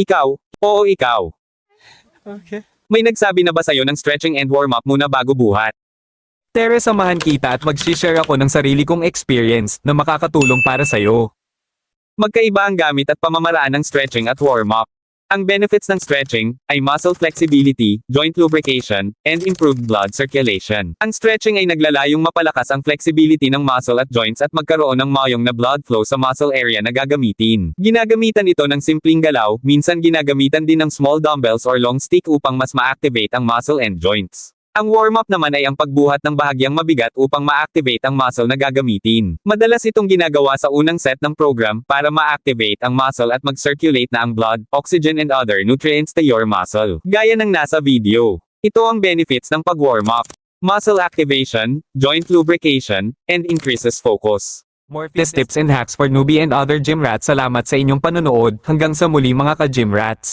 Ikaw? Oo, ikaw. Okay. May nagsabi na ba sa'yo ng stretching and warm-up muna bago buhat? Tere, samahan kita at mag-share ako ng sarili kong experience na makakatulong para sa'yo. Magkaiba ang gamit at pamamaraan ng stretching at warm-up. Ang benefits ng stretching ay muscle flexibility, joint lubrication, and improved blood circulation. Ang stretching ay naglalayong mapalakas ang flexibility ng muscle at joints at magkaroon ng mayong na blood flow sa muscle area na gagamitin. Ginagamitan ito ng simpleng galaw, minsan ginagamitan din ng small dumbbells or long stick upang mas ma-activate ang muscle and joints. Ang warm-up naman ay ang pagbuhat ng bahagyang mabigat upang ma-activate ang muscle na gagamitin. Madalas itong ginagawa sa unang set ng program para ma-activate ang muscle at mag-circulate na ang blood, oxygen and other nutrients to your muscle. Gaya ng nasa video. Ito ang benefits ng pag-warm-up. Muscle activation, joint lubrication, and increases focus. More fitness tips and hacks for newbie and other gym rats. Salamat sa inyong panonood. Hanggang sa muli mga ka-gym rats.